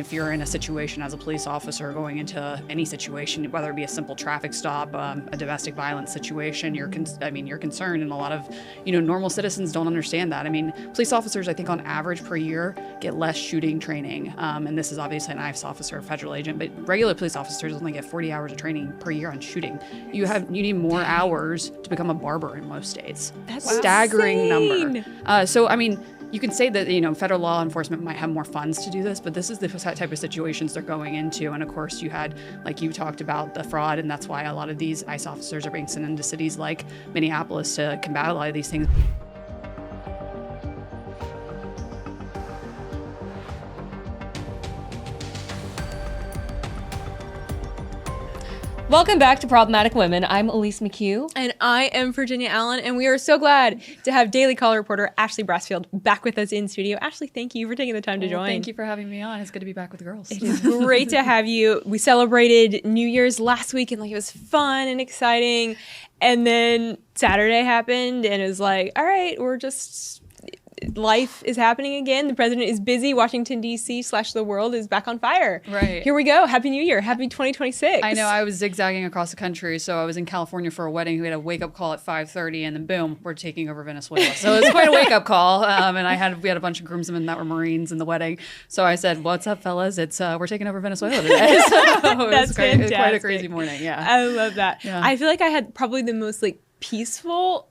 if you're in a situation as a police officer going into any situation, whether it be a simple traffic stop, a domestic violence situation, you're concerned, and a lot of, normal citizens don't understand that. I mean, police officers, I think on average per year, get less shooting training, and this is obviously an ICE officer, a federal agent, but regular police officers only get 40 hours of training per year on shooting. You need more hours to become a barber in most states. That's staggering insane. number. You can say that, federal law enforcement might have more funds to do this, but this is the type of situations they're going into. And of course, you had, like you talked about, the fraud, and that's why a lot of these ICE officers are being sent into cities like Minneapolis to combat a lot of these things. Welcome back to Problematic Women. I'm Elise McHugh. And I am Virginia Allen, and we are so glad to have Daily Caller reporter Ashley Brassfield back with us in studio. Ashley, thank you for taking the time to join. Thank you for having me on. It's good to be back with the girls. It is great to have you. We celebrated New Year's last week, and it was fun and exciting. And then Saturday happened, and it was like, all right, life is happening again. The president is busy. Washington, D.C. / the world is back on fire. Right. Here we go. Happy New Year. Happy 2026. I know. I was zigzagging across the country. So I was in California for a wedding. We had a wake-up call at 5:30, and then boom, we're taking over Venezuela. So it was quite a wake-up call. And we had a bunch of groomsmen that were Marines in the wedding. So I said, "What's up, fellas? It's we're taking over Venezuela today." So That's fantastic. It was quite a crazy morning. Yeah. I love that. Yeah. I feel like I had probably the most peaceful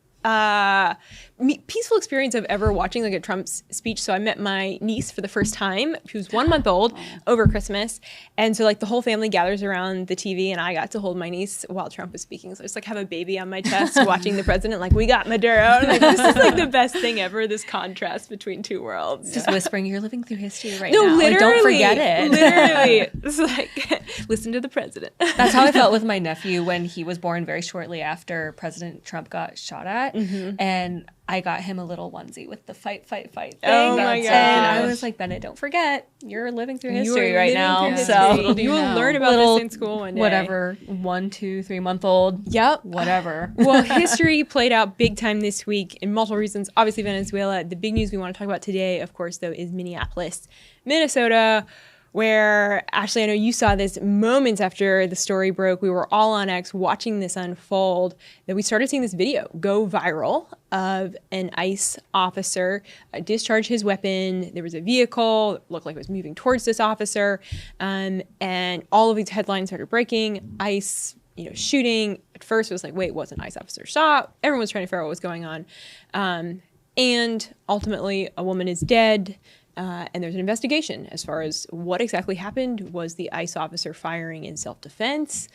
experience of ever watching a Trump's speech. So I met my niece for the first time. She was 1 month old over Christmas. And so the whole family gathers around the TV, and I got to hold my niece while Trump was speaking. So I just have a baby on my chest watching the president we got Maduro. And, this is the best thing ever, this contrast between two worlds. Just whispering, you're living through history right now. No, literally. Don't forget it. Literally. It's listen to the president. That's how I felt with my nephew when he was born very shortly after President Trump got shot at. Mm-hmm. And I got him a little onesie with the fight thing. Oh my God. And I was like, Bennett, don't forget, you're living through history right now. So you will learn about this in school one day. Whatever, 1, 2, 3 month old. Yep. Whatever. Well, history played out big time this week in multiple reasons. Obviously, Venezuela. The big news we want to talk about today, of course, though, is Minneapolis, Minnesota, where, Ashley, I know you saw this moments after the story broke. We were all on X watching this unfold, that we started seeing this video go viral of an ICE officer discharge his weapon. There was a vehicle that looked like it was moving towards this officer, and all of these headlines started breaking. ICE, shooting. At first, it was wait, was an ICE officer shot? Everyone was trying to figure out what was going on. And ultimately, a woman is dead. And there's an investigation as far as what exactly happened. Was the ICE officer firing in self-defense?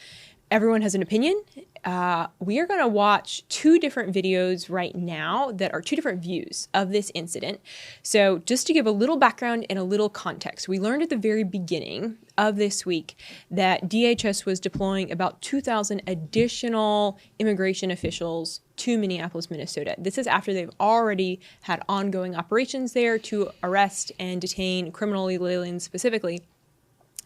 Everyone has an opinion. We are going to watch 2 different videos right now that are 2 different views of this incident. So just to give a little background and a little context, we learned at the very beginning of this week that DHS was deploying about 2,000 additional immigration officials to Minneapolis, Minnesota. This is after they've already had ongoing operations there to arrest and detain criminal illegal aliens specifically.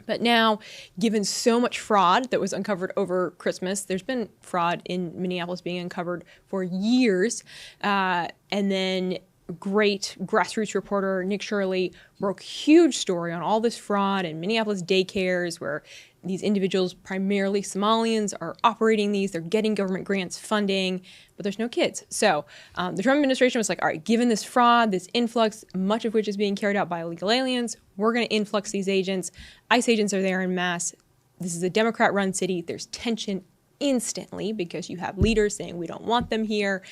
But now, given so much fraud that was uncovered over Christmas, there's been fraud in Minneapolis being uncovered for years. And then great grassroots reporter Nick Shirley broke huge story on all this fraud in Minneapolis daycares where these individuals, primarily Somalians, are operating these. They're getting government grants funding, but there's no kids. So the Trump administration was like, all right, given this fraud, this influx, much of which is being carried out by illegal aliens, we're going to influx these agents. ICE agents are there en masse. This is a Democrat-run city. There's tension instantly because you have leaders saying we don't want them here.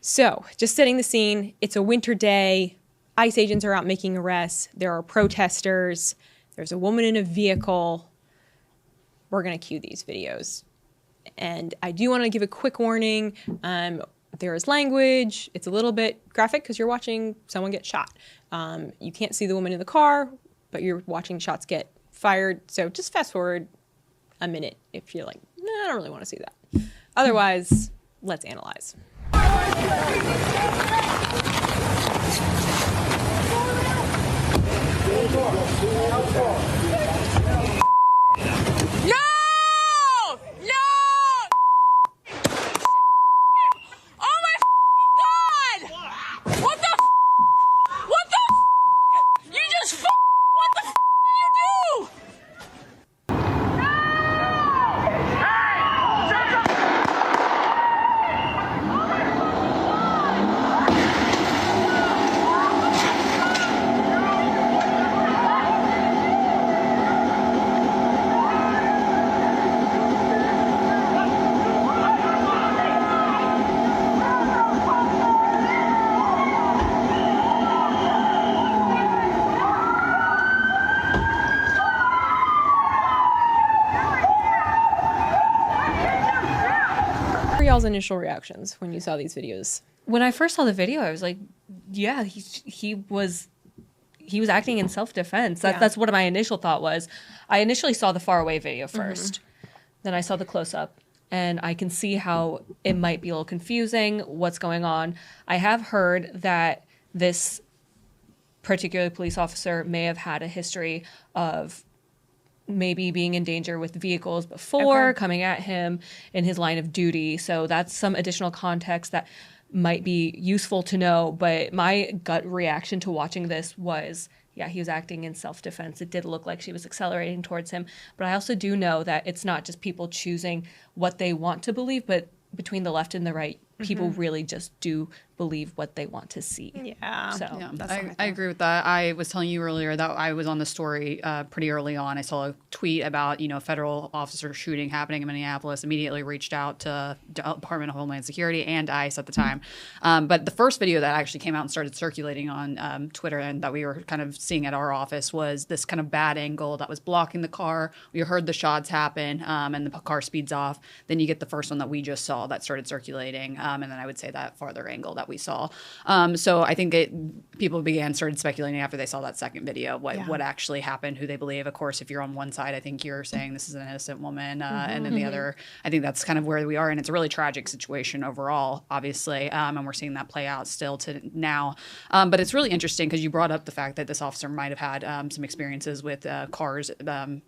So just setting the scene, it's a winter day. ICE agents are out making arrests. There are protesters. There's a woman in a vehicle. We're going to cue these videos. And I do want to give a quick warning. There is language. It's a little bit graphic because you're watching someone get shot. You can't see the woman in the car, but you're watching shots get fired. So just fast forward a minute if you're like, nah, I don't really want to see that. Otherwise, let's analyze. What the? You just what the did you do? y'all's initial reactions when you saw these videos? When I first saw the video, I was like, yeah, he was acting in self-defense. That's what my initial thought was. I initially saw the far away video first. Then I saw the close-up, and I can see how it might be a little confusing, what's going on. I have heard that this particular police officer may have had a history of maybe being in danger with vehicles before coming at him in his line of duty. So that's some additional context that might be useful to know. But my gut reaction to watching this was, yeah, he was acting in self-defense. It did look like she was accelerating towards him. But I also do know that it's not just people choosing what they want to believe, but between the left and the right, people really just do believe what they want to see. Yeah. So Yeah, I agree with that. I was telling you earlier that I was on the story pretty early on. I saw a tweet about, federal officer shooting happening in Minneapolis, immediately reached out to Department of Homeland Security and ICE at the time. But the first video that actually came out and started circulating on Twitter and that we were kind of seeing at our office was this kind of bad angle that was blocking the car. We heard the shots happen and the car speeds off. Then you get the first one that we just saw that started circulating. And then I would say that farther angle that we saw. So I think people started speculating after they saw that second video what actually happened, who they believe. Of course, if you're on one side, I think you're saying this is an innocent woman, and then the other, I think that's kind of where we are, and it's a really tragic situation overall, obviously, and we're seeing that play out still to now. But it's really interesting because you brought up the fact that this officer might have had some experiences with cars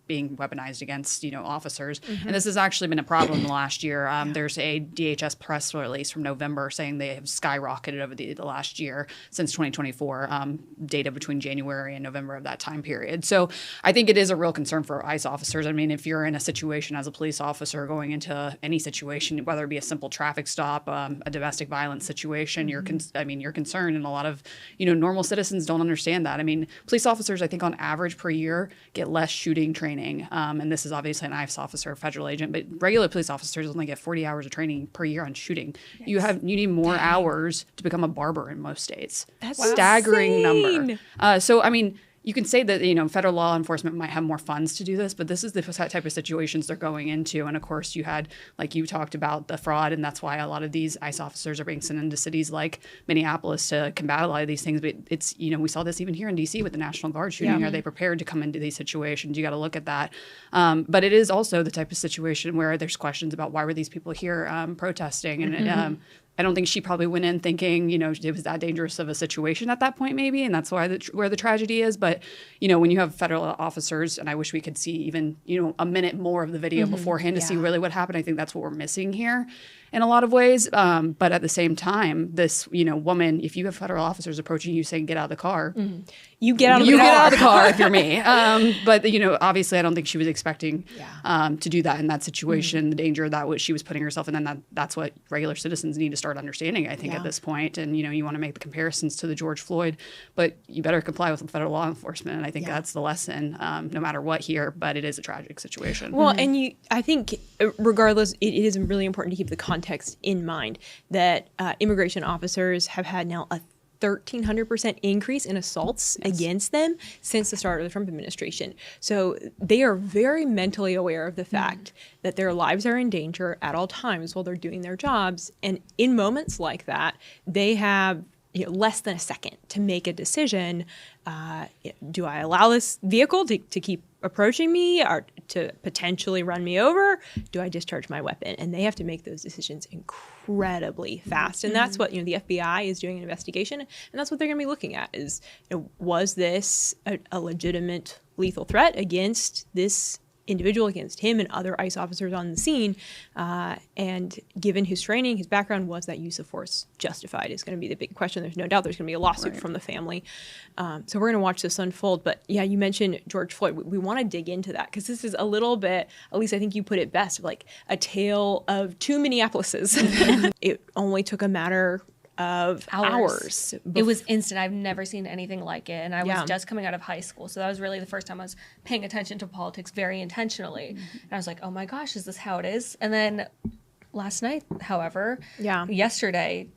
being weaponized against officers, and this has actually been a problem last year. There's a DHS press release from November saying they have skyrocketed over the last year since 2024, data between January and November of that time period. So I think it is a real concern for ICE officers. I mean, if you're in a situation as a police officer going into any situation, whether it be a simple traffic stop, a domestic violence situation, you're concerned, and a lot of normal citizens don't understand that. I mean, police officers, I think on average per year get less shooting training, and this is obviously an ICE officer, a federal agent, but regular police officers only get 40 hours of training per year on shooting. You need more hours to become a barber in most states. That's staggering insane. number. So, I mean, you can say that, federal law enforcement might have more funds to do this, but this is the type of situations they're going into. And of course, you had, like you talked about, the fraud, and that's why a lot of these ICE officers are being sent into cities like Minneapolis to combat a lot of these things. But it's, we saw this even here in D.C. with the National Guard shooting. Are they prepared to come into these situations? You got to look at that. But it is also the type of situation where there's questions about why were these people here protesting, and I don't think she probably went in thinking, it was that dangerous of a situation at that point, maybe, and that's why where the tragedy is. But, when you have federal officers, and I wish we could see even, a minute more of the video beforehand to see really what happened. I think that's what we're missing here in a lot of ways. But at the same time, this, woman, if you have federal officers approaching you saying, get out of the car, you get out of the car. You get out of the car if you're me. But, obviously I don't think she was expecting to do that in that situation, the danger that she was putting herself in. And that's what regular citizens need to start understanding, I think, at this point. And, you want to make the comparisons to the George Floyd, but you better comply with federal law enforcement. And I think that's the lesson, no matter what here, but it is a tragic situation. Well, and I think regardless, it is really important to keep the context in mind that immigration officers have had now a 1,300% increase in assaults against them since the start of the Trump administration. So they are very mentally aware of the fact that their lives are in danger at all times while they're doing their jobs. And in moments like that, they have less than a second to make a decision. Do I allow this vehicle to keep approaching me or to potentially run me over? Do I discharge my weapon? And they have to make those decisions incredibly fast. And that's what, the FBI is doing an investigation. And that's what they're going to be looking at is, was this a legitimate lethal threat against this individual, against him and other ICE officers on the scene? And given his training, his background, was that use of force justified is going to be the big question. There's no doubt there's going to be a lawsuit from the family. So we're going to watch this unfold. But yeah, you mentioned George Floyd. We want to dig into that because this is a little bit, at least I think you put it best, like a tale of two Minneapolises. It only took a matter of hours. It was instant. I've never seen anything like it. And I was just coming out of high school. So that was really the first time I was paying attention to politics very intentionally. And I was like, oh my gosh, is this how it is? And then last night, however, yesterday,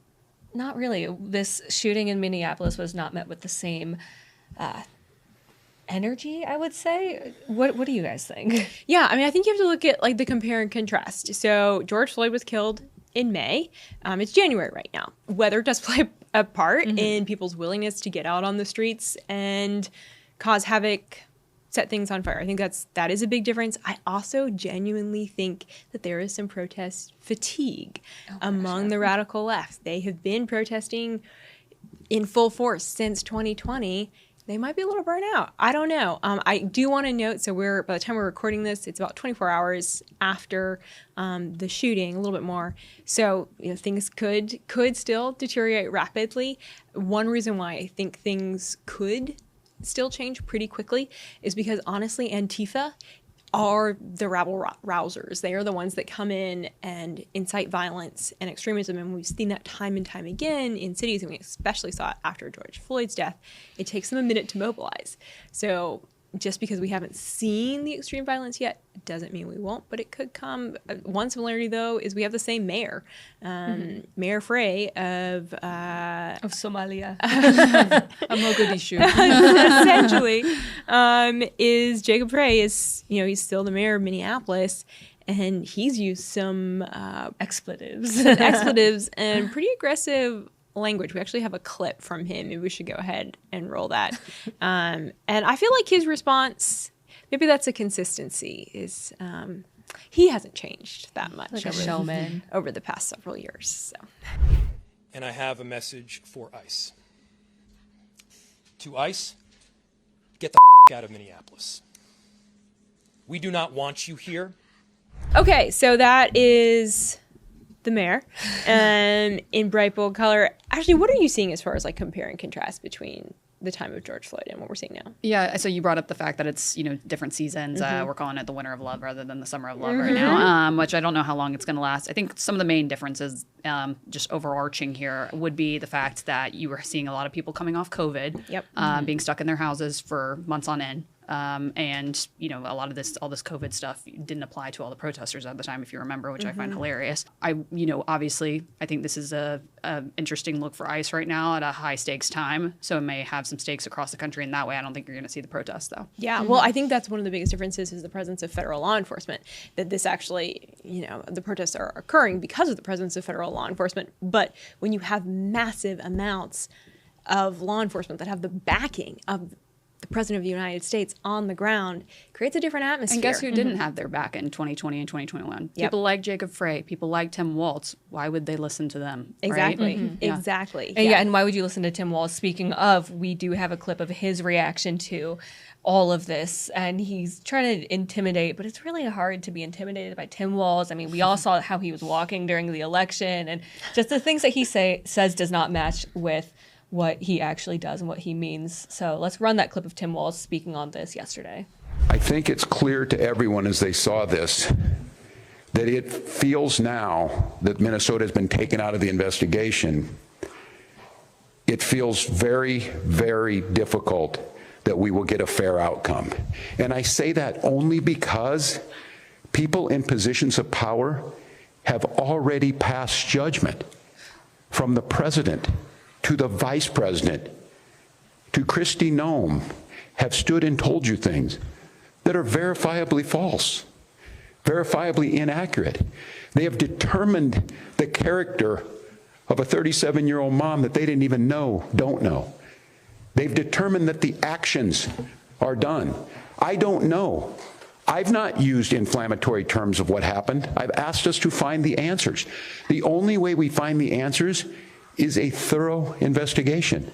not really. This shooting in Minneapolis was not met with the same energy, I would say. What do you guys think? Yeah, I mean, I think you have to look at like the compare and contrast. So George Floyd was killed in May. It's January right now. Weather does play a part in people's willingness to get out on the streets and cause havoc, set things on fire. I think that is a big difference. I also genuinely think that there is some protest fatigue among the radical left. They have been protesting in full force since 2020. They might be a little burnt out. I don't know. I do want to note, so by the time we're recording this, it's about 24 hours after the shooting, a little bit more. So things could still deteriorate rapidly. One reason why I think things could still change pretty quickly is because, honestly, Antifa are the rabble rousers. They are the ones that come in and incite violence and extremism. And we've seen that time and time again in cities, and we especially saw it after George Floyd's death. It takes them a minute to mobilize. So just because we haven't seen the extreme violence yet doesn't mean we won't, but it could come. One similarity, though, is we have the same mayor, Mayor Frey of Somalia. Mogadishu. Essentially, is Jacob Frey is, he's still the mayor of Minneapolis, and he's used some expletives and pretty aggressive language. We actually have a clip from him. Maybe we should go ahead and roll that. And I feel like his response, maybe that's a consistency, is he hasn't changed that much like a showman over the past several years. So. And I have a message for ICE. To ICE, get the out of Minneapolis. We do not want you here. Okay, so that is the mayor in bright bold color. Actually, what are you seeing as far as like compare and contrast between the time of George Floyd and what we're seeing now? Yeah, so you brought up the fact that it's, different seasons. We're calling it the winter of love rather than the summer of love right now, which I don't know how long it's going to last. I think some of the main differences, just overarching here, would be the fact that you were seeing a lot of people coming off COVID, being stuck in their houses for months on end. And a lot of all this COVID stuff didn't apply to all the protesters at the time, if you remember, which I find hilarious. Obviously, I think this is a interesting look for ICE right now at a high stakes time. So it may have some stakes across the country, and that way I don't think you're going to see the protests, though. Yeah, well, I think that's one of the biggest differences is the presence of federal law enforcement. That this actually, the protests are occurring because of the presence of federal law enforcement. But when you have massive amounts of law enforcement that have the backing of the president of the United States on the ground, creates a different atmosphere. And guess who didn't have their back in 2020 and 2021? Yep. People like Jacob Frey, people like Tim Walz. Why would they listen to them? Exactly. Right? Exactly. And and why would you listen to Tim Walz? Speaking of, we do have a clip of his reaction to all of this, and he's trying to intimidate, but it's really hard to be intimidated by Tim Walz. I mean, we all saw how he was walking during the election, and just the things that he says does not match with what he actually does and what he means. So let's run that clip of Tim Walz speaking on this yesterday. I think it's clear to everyone as they saw this that it feels now that Minnesota has been taken out of the investigation. It feels very, very difficult that we will get a fair outcome. And I say that only because people in positions of power have already passed judgment, from the president to the vice president, to Kristi Noem, have stood and told you things that are verifiably false, verifiably inaccurate. They have determined the character of a 37-year-old mom that they didn't even don't know. They've determined that the actions are done. I don't know. I've not used inflammatory terms of what happened. I've asked us to find the answers. The only way we find the answers is a thorough investigation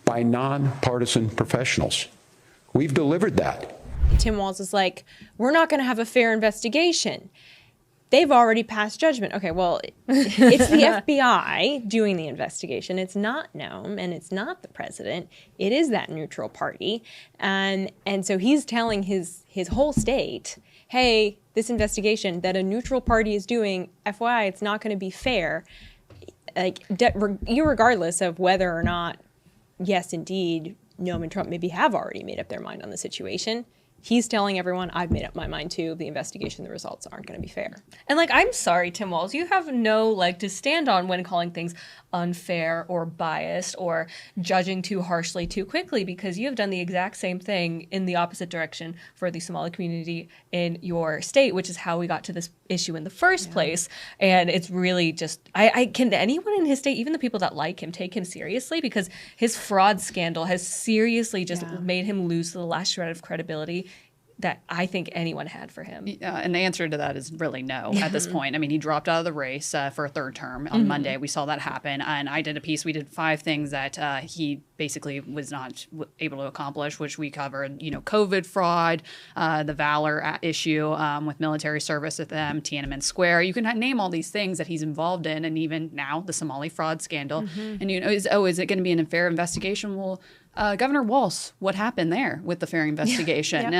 by nonpartisan professionals. We've delivered that. Tim Walz is like, we're not going to have a fair investigation. They've already passed judgment. Okay, well, it's the FBI doing the investigation. It's not Noem, and it's not the president. It is that neutral party. And so he's telling his whole state, hey, this investigation that a neutral party is doing, FYI, it's not going to be fair. Like, irregardless of whether or not, yes, indeed, Noem and Trump maybe have already made up their mind on the situation, he's telling everyone, I've made up my mind too. The investigation, the results aren't going to be fair. And like, I'm sorry, Tim Walz, you have no leg to stand on when calling things unfair or biased or judging too harshly too quickly, because you have done the exact same thing in the opposite direction for the Somali community in your state, which is how we got to this issue in the first place. And it's really just, I can anyone in his state, even the people that like him, take him seriously? Because his fraud scandal has seriously just made him lose the last shred of credibility that I think anyone had for him. And the answer to that is really no at this point. I mean, he dropped out of the race for a third term on Monday. We saw that happen. And I did a piece. We did 5 things that he basically was not able to accomplish, which we covered, COVID fraud, the Valor issue with military service at them, Tiananmen Square. You can name all these things that he's involved in. And even now, the Somali fraud scandal. And, is it going to be an unfair investigation? Well, Governor Walz, what happened there with the fair investigation?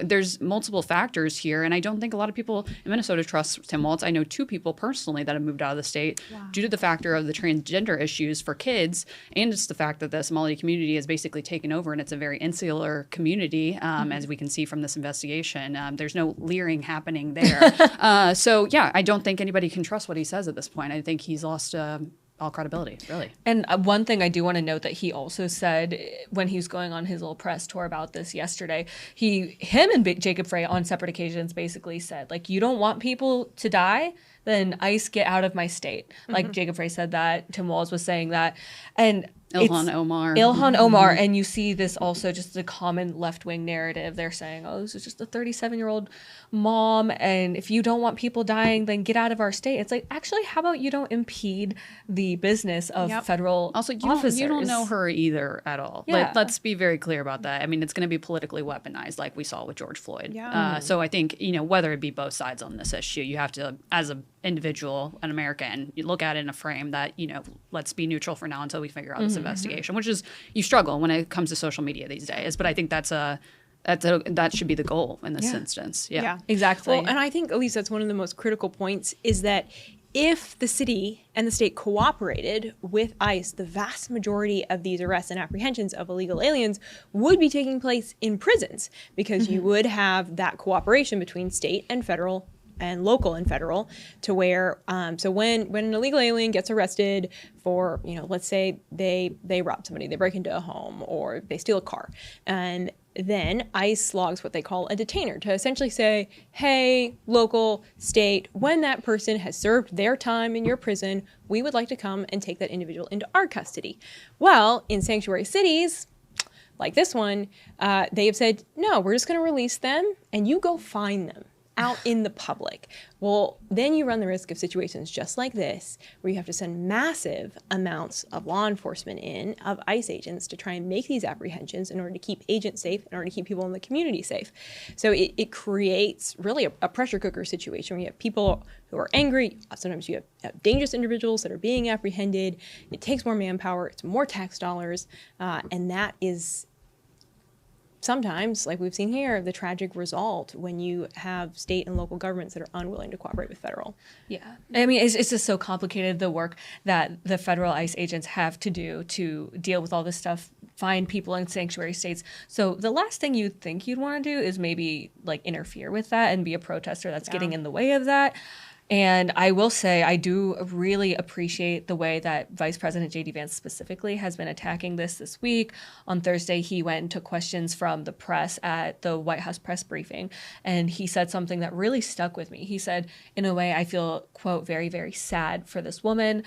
There's multiple factors here, and I don't think a lot of people in Minnesota trust Tim Walz. I know 2 people personally that have moved out of the state due to the factor of the transgender issues for kids, and just the fact that the Somali community has basically taken over, and it's a very insular community, as we can see from this investigation. There's no leering happening there. I don't think anybody can trust what he says at this point. I think he's lost all credibility, really. And one thing I do want to note that he also said when he was going on his little press tour about this yesterday, him and Jacob Frey on separate occasions basically said, like, you don't want people to die, then ICE get out of my state. Like Jacob Frey said that, Tim Walz was saying that. And Ilhan Omar. And you see this also just a common left-wing narrative. They're saying, oh, this is just a 37-year-old mom, and if you don't want people dying, then get out of our state. It's like, actually, how about you don't impede the business of federal officers? You don't know her either at all. Yeah. Let's be very clear about that. I mean, it's going to be politically weaponized like we saw with George Floyd. So I think, whether it be both sides on this issue, you have to, as an individual, an American, you look at it in a frame that, let's be neutral for now until we figure out this investigation, which is, you struggle when it comes to social media these days. But I think that should be the goal in this instance. Yeah, exactly. Well, and I think, at least that's one of the most critical points, is that if the city and the state cooperated with ICE, the vast majority of these arrests and apprehensions of illegal aliens would be taking place in prisons, because you would have that cooperation between state and federal and local and federal, to where so when an illegal alien gets arrested for, let's say they rob somebody, they break into a home, or they steal a car, and then ICE logs what they call a detainer to essentially say, hey, local, state, when that person has served their time in your prison, we would like to come and take that individual into our custody. Well, in sanctuary cities like this one, they have said, no, we're just going to release them and you go find them out in the public. Well, then you run the risk of situations just like this, where you have to send massive amounts of law enforcement of ICE agents to try and make these apprehensions in order to keep agents safe, in order to keep people in the community safe. So it creates really a pressure cooker situation where you have people who are angry. Sometimes you have dangerous individuals that are being apprehended. It takes more manpower, it's more tax dollars, and that is sometimes, like we've seen here, the tragic result when you have state and local governments that are unwilling to cooperate with federal. Yeah. I mean, it's just so complicated, the work that the federal ICE agents have to do to deal with all this stuff, find people in sanctuary states. So the last thing you'd think you'd want to do is maybe like interfere with that and be a protester that's getting in the way of that. And I will say, I do really appreciate the way that Vice President J.D. Vance specifically has been attacking this week. On Thursday, he went and took questions from the press at the White House press briefing. And he said something that really stuck with me. He said, in a way, I feel, quote, very, very sad for this woman.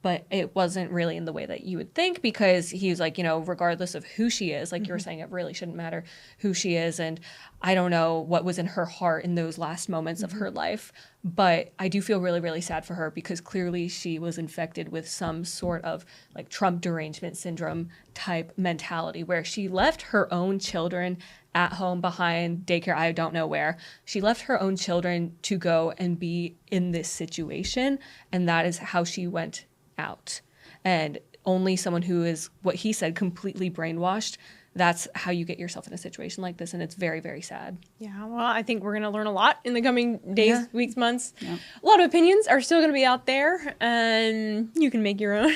But it wasn't really in the way that you would think, because he was like, regardless of who she is, like you were saying, it really shouldn't matter who she is. And I don't know what was in her heart in those last moments of her life. But I do feel really, really sad for her, because clearly she was infected with some sort of like Trump derangement syndrome type mentality, where she left her own children at home behind daycare, I don't know where. She left her own children to go and be in this situation. And that is how she went out. And only someone who is, what he said, completely brainwashed, that's how you get yourself in a situation like this. And it's very, very sad. Yeah, well, I think we're going to learn a lot in the coming days, weeks, months. Yeah. A lot of opinions are still going to be out there, and you can make your own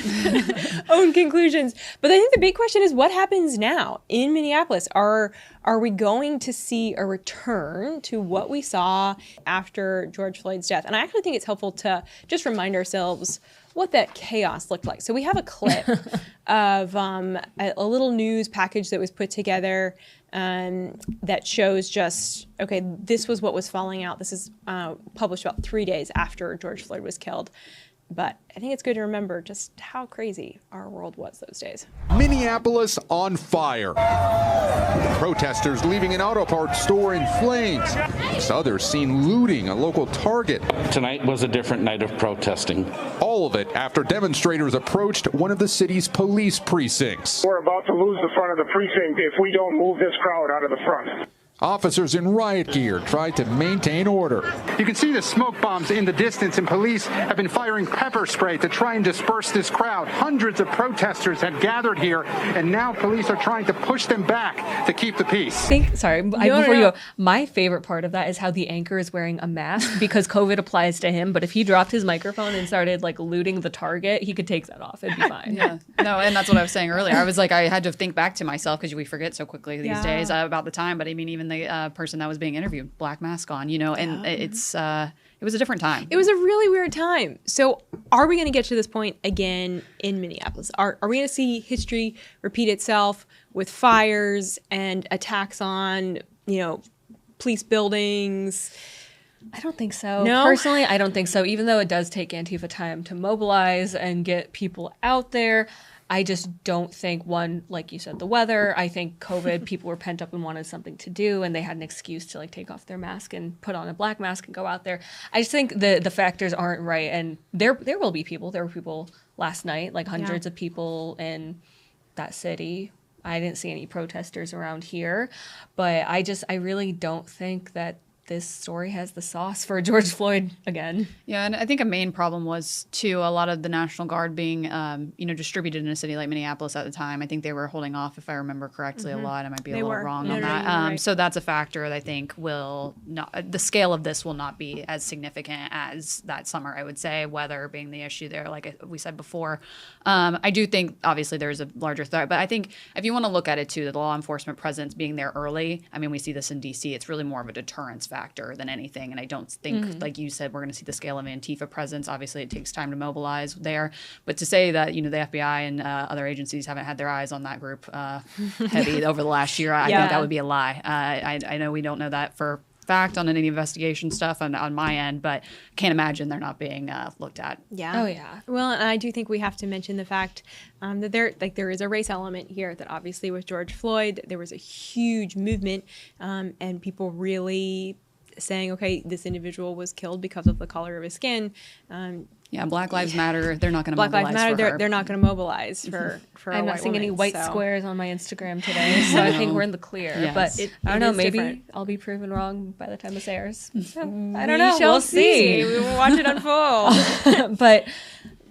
own conclusions. But I think the big question is, what happens now in Minneapolis? Are Are we going to see a return to what we saw after George Floyd's death? And I actually think it's helpful to just remind ourselves what that chaos looked like. So we have a clip of a little news package that was put together that shows just, okay, this was what was falling out. This is published about 3 days after George Floyd was killed. But I think it's good to remember just how crazy our world was those days. Minneapolis on fire. Protesters leaving an auto parts store in flames. Others seen looting a local Target. Tonight was a different night of protesting. All of it after demonstrators approached one of the city's police precincts. We're about to lose the front of the precinct if we don't move this crowd out of the front. Officers in riot gear tried to maintain order. You can see the smoke bombs in the distance, and police have been firing pepper spray to try and disperse this crowd. Hundreds of protesters had gathered here, and now police are trying to push them back to keep the peace. Before you go, my favorite part of that is how the anchor is wearing a mask because COVID applies to him. But if he dropped his microphone and started like looting the Target, he could take that off. It'd be fine. Yeah. No, and that's what I was saying earlier. I was like, I had to think back to myself because we forget so quickly these days about the time. But I mean, even the person that was being interviewed, black mask on, and it was a different time. It was a really weird time. So are we going to get to this point again in Minneapolis? Are we going to see history repeat itself with fires and attacks on, police buildings? I don't think so. No? Personally, I don't think so. Even though it does take Antifa time to mobilize and get people out there, I just don't think, one, like you said, the weather. I think COVID, people were pent up and wanted something to do, and they had an excuse to like take off their mask and put on a black mask and go out there. I just think the factors aren't right, and there will be people. There were people last night, like hundreds of people in that city. I didn't see any protesters around here, but I really don't think that this story has the sauce for George Floyd again. Yeah, and I think a main problem was, too, a lot of the National Guard being, distributed in a city like Minneapolis at the time. I think they were holding off, if I remember correctly, a lot. I might be a little wrong on that. Right. So that's a factor that I think will not, the scale of this will not be as significant as that summer, I would say, weather being the issue there, like we said before. I do think, obviously, there's a larger threat, but I think if you want to look at it, too, the law enforcement presence being there early, I mean, we see this in D.C., it's really more of a deterrence factor than anything. And I don't think, like you said, we're going to see the scale of Antifa presence. Obviously, it takes time to mobilize there. But to say that, the FBI and other agencies haven't had their eyes on that group heavy over the last year, I think that would be a lie. I know we don't know that for fact on any investigation stuff on my end, but can't imagine they're not being looked at. Yeah. Oh, yeah. Well, and I do think we have to mention the fact that there is a race element here, that obviously with George Floyd, there was a huge movement and people really saying, okay, this individual was killed because of the color of his skin. Black Lives Matter. They're not going to Black mobilize Lives Matter. for They're not going to mobilize for I'm a not white seeing woman, any white so. squares on my Instagram today, so I think we're in the clear. Yes. But I don't know, maybe different. I'll be proven wrong by the time this airs. So, I We don't know. shall We'll see. We will watch it unfold. But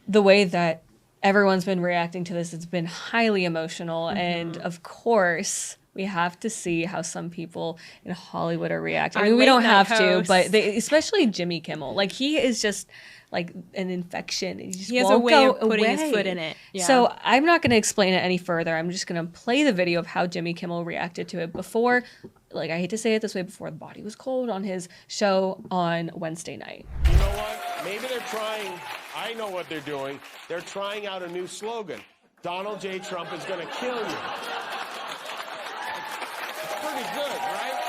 the way that everyone's been reacting to this, it's been highly emotional, and of course, we have to see how some people in Hollywood are reacting. I mean, we don't have to, but especially Jimmy Kimmel. Like, he is just like an infection. He has a way of putting his foot in it. Yeah. So I'm not going to explain it any further. I'm just going to play the video of how Jimmy Kimmel reacted to it before, like, I hate to say it this way, before the body was cold on his show on Wednesday night. You know what? Maybe they're trying. I know what they're doing. They're trying out a new slogan. Donald J. Trump is going to kill you. Pretty good, right?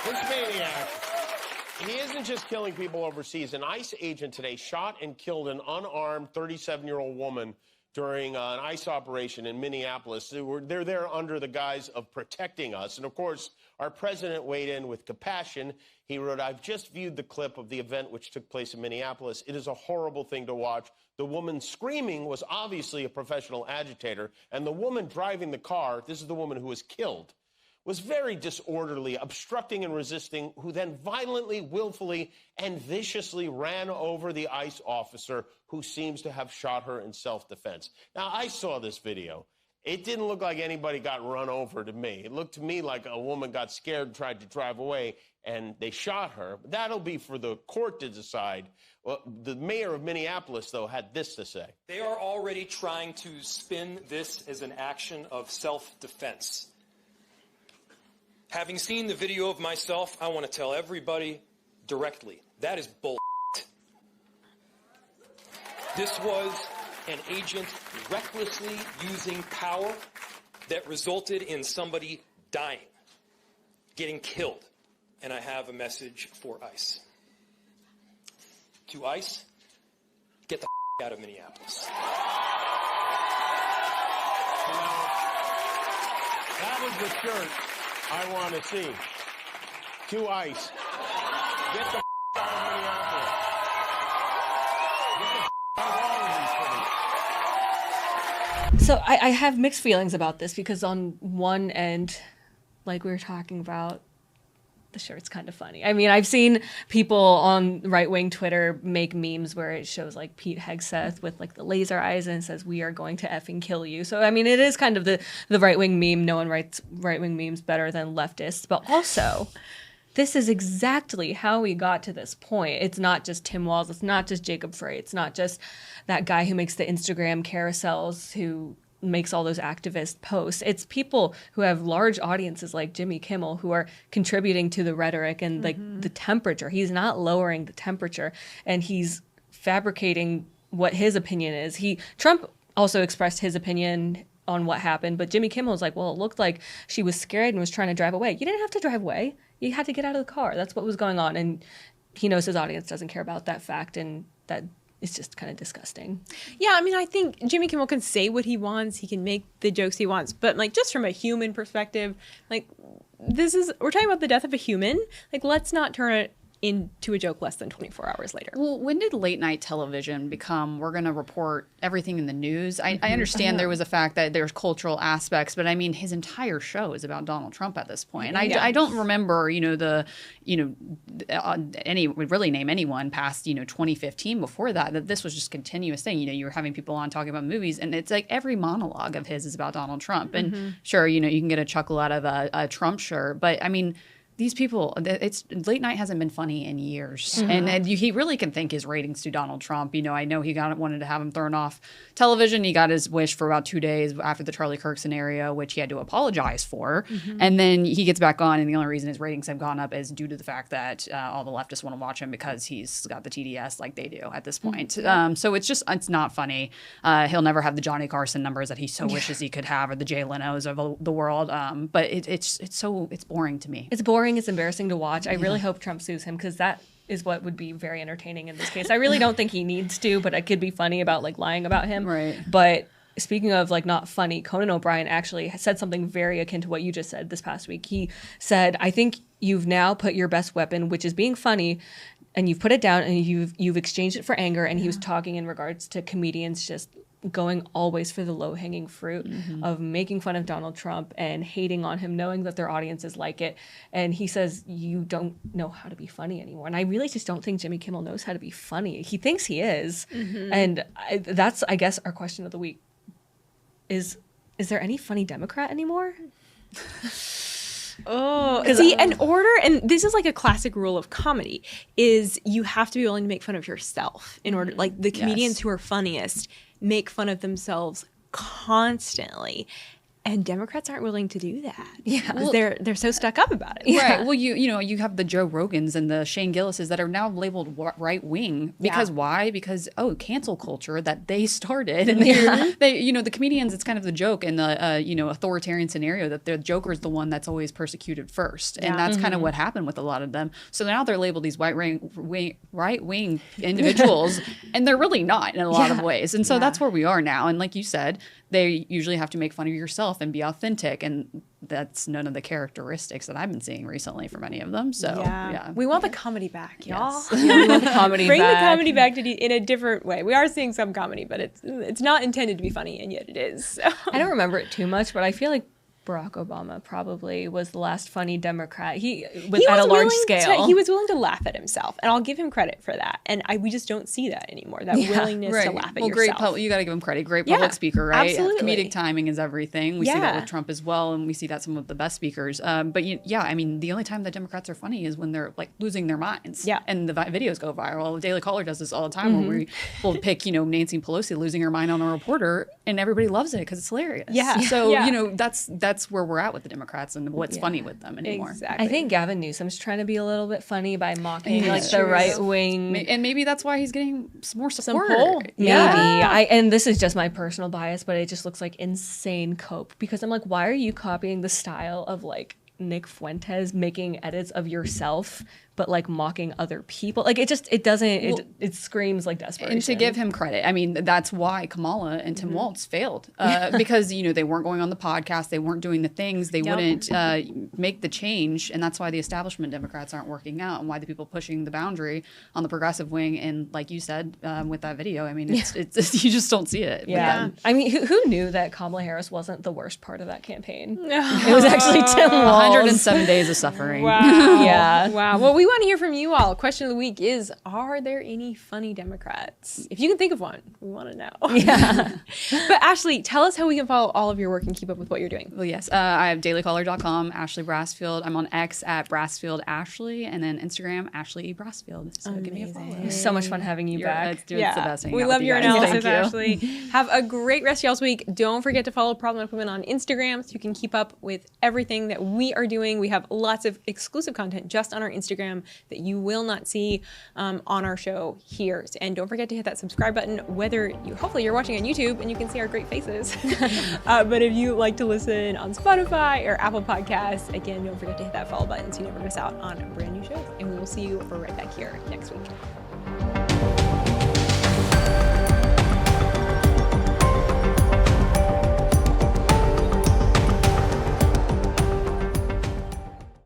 This maniac, he isn't just killing people overseas. An ICE agent today shot and killed an unarmed 37-year-old woman during an ICE operation in Minneapolis. They're there under the guise of protecting us. And, of course, our president weighed in with compassion. He wrote, "I've just viewed the clip of the event which took place in Minneapolis. It is a horrible thing to watch. The woman screaming was obviously a professional agitator, and the woman driving the car, this is the woman who was killed, was very disorderly, obstructing and resisting, who then violently, willfully, and viciously ran over the ICE officer who seems to have shot her in self-defense." Now, I saw this video. It didn't look like anybody got run over to me. It looked to me like a woman got scared, tried to drive away, and they shot her. That'll be for the court to decide. Well, the mayor of Minneapolis, though, had this to say. They are already trying to spin this as an action of self-defense. Having seen the video of myself, I want to tell everybody directly, that is bull. This was an agent recklessly using power that resulted in somebody dying, getting killed. And I have a message for ICE. To ICE, get the out of Minneapolis. That was the shirt I want to see. To ICE, get the out of Minneapolis. Get the out of all of these cities. So I have mixed feelings about this because on one end, like we were talking about, the shirt's kind of funny. I mean, I've seen people on right-wing Twitter make memes where it shows like Pete Hegseth with like the laser eyes and it says, "We are going to effing kill you." So, I mean, it is kind of the right-wing meme. No one writes right-wing memes better than leftists. But also, this is exactly how we got to this point. It's not just Tim Walz. It's not just Jacob Frey. It's not just that guy who makes the Instagram carousels who makes all those activist posts. It's people who have large audiences like Jimmy Kimmel who are contributing to the rhetoric and like the temperature. He's not lowering the temperature and he's fabricating what his opinion is. Trump also expressed his opinion on what happened, but Jimmy Kimmel was like, well, it looked like she was scared and was trying to drive away. You didn't have to drive away. You had to get out of the car. That's what was going on. And he knows his audience doesn't care about that fact, and that it's just kind of disgusting. Yeah, I mean, I think Jimmy Kimmel can say what he wants. He can make the jokes he wants. But, like, just from a human perspective, like, we're talking about the death of a human. Like, let's not turn it into a joke less than 24 hours later. Well, when did late night television become, we're going to report everything in the news? I understand there was a fact that there's cultural aspects, but I mean, his entire show is about Donald Trump at this point. And I don't remember, really name anyone past, 2015 before that this was just continuous thing. You were having people on talking about movies, and it's like every monologue of his is about Donald Trump. And sure, you can get a chuckle out of a Trump shirt, but I mean, these people, late night hasn't been funny in years. And he really can thank his ratings to Donald Trump. I know he wanted to have him thrown off television. He got his wish for about 2 days after the Charlie Kirk scenario, which he had to apologize for. And then he gets back on, and the only reason his ratings have gone up is due to the fact that all the leftists want to watch him because he's got the TDS like they do at this point. So it's not funny. He'll never have the Johnny Carson numbers that he so wishes he could have, or the Jay Leno's of the world. But it's boring to me. It's boring. It's embarrassing to watch. I really hope Trump sues him because that is what would be very entertaining in this case. I really don't think he needs to, but it could be funny about like lying about him. Right. But speaking of like not funny, Conan O'Brien actually said something very akin to what you just said this past week. He said, "I think you've now put your best weapon, which is being funny, and you've put it down and you've exchanged it for anger." And he was talking in regards to comedians just going always for the low-hanging fruit of making fun of Donald Trump and hating on him, knowing that their audiences like it. And he says, you don't know how to be funny anymore. And I really just don't think Jimmy Kimmel knows how to be funny. He thinks he is. And that's, I guess, our question of the week. Is there any funny Democrat anymore? See, and this is like a classic rule of comedy, is you have to be willing to make fun of yourself in order, like the comedians who are funniest make fun of themselves constantly. And Democrats aren't willing to do that. Yeah, well, they're so stuck up about it. Right. Well, you have the Joe Rogans and the Shane Gillises that are now labeled right wing because why? Because cancel culture that they started, and they the comedians. It's kind of the joke in the authoritarian scenario that the Joker is the one that's always persecuted first, and that's kind of what happened with a lot of them. So now they're labeled these right wing individuals, and they're really not in a lot of ways. And so that's where we are now. And like you said, they usually have to make fun of yourself and be authentic, and that's none of the characteristics that I've been seeing recently from any of them. So we want the comedy back, y'all. Yes. We want the comedy Bring back. the comedy back in a different way. We are seeing some comedy, but it's not intended to be funny, and yet it is. So. I don't remember it too much, but I feel like Barack Obama probably was the last funny Democrat. He He was at a was large willing scale. he was willing to laugh at himself, and I'll give him credit for that. And we just don't see that anymore. That willingness to laugh at yourself. You got to give him credit. Great public speaker, right? Absolutely. Comedic timing is everything. We see that with Trump as well, and we see that some of the best speakers. But I mean, the only time the Democrats are funny is when they're like losing their minds. Yeah, and the videos go viral. Daily Caller does this all the time, where we'll pick Nancy Pelosi losing her mind on a reporter, and everybody loves it because it's hilarious. Yeah. So that's where we're at with the Democrats and what's funny with them anymore. I think Gavin Newsom's trying to be a little bit funny by mocking like the right wing, and maybe that's why he's getting more support. Maybe and this is just my personal bias, but it just looks like insane cope, because I'm like, why are you copying the style of like Nick Fuentes making edits of yourself, but like mocking other people? Like it screams like desperation. And to give him credit, I mean, that's why Kamala and Tim Walz failed, because they weren't going on the podcast, they weren't doing the things, they wouldn't make the change, and that's why the establishment Democrats aren't working out, and why the people pushing the boundary on the progressive wing, and like you said with that video, I mean, it's you just don't see it. Yeah, I mean, who knew that Kamala Harris wasn't the worst part of that campaign? It was actually Tim Walz. 107 days of suffering. Wow. Yeah. Wow. Well, we want to hear from you all. Question of the week is, are there any funny Democrats? If you can think of one, we want to know. Yeah. But Ashley, tell us how we can follow all of your work and keep up with what you're doing. Well, yes. I have dailycaller.com, Ashley Brassfield. I'm on X at Brassfield Ashley, and then Instagram, Ashley E. Brassfield. So give me a follow. It was so much fun having you back. It's the best thing. We love your analysis, Ashley. Have a great rest of y'all's week. Don't forget to follow Problematic Women on Instagram so you can keep up with everything that we are doing. We have lots of exclusive content just on our Instagram that you will not see on our show here. And don't forget to hit that subscribe button, hopefully you're watching on YouTube and you can see our great faces. But if you like to listen on Spotify or Apple Podcasts, again, don't forget to hit that follow button so you never miss out on brand new shows. And we will see you right back here next week.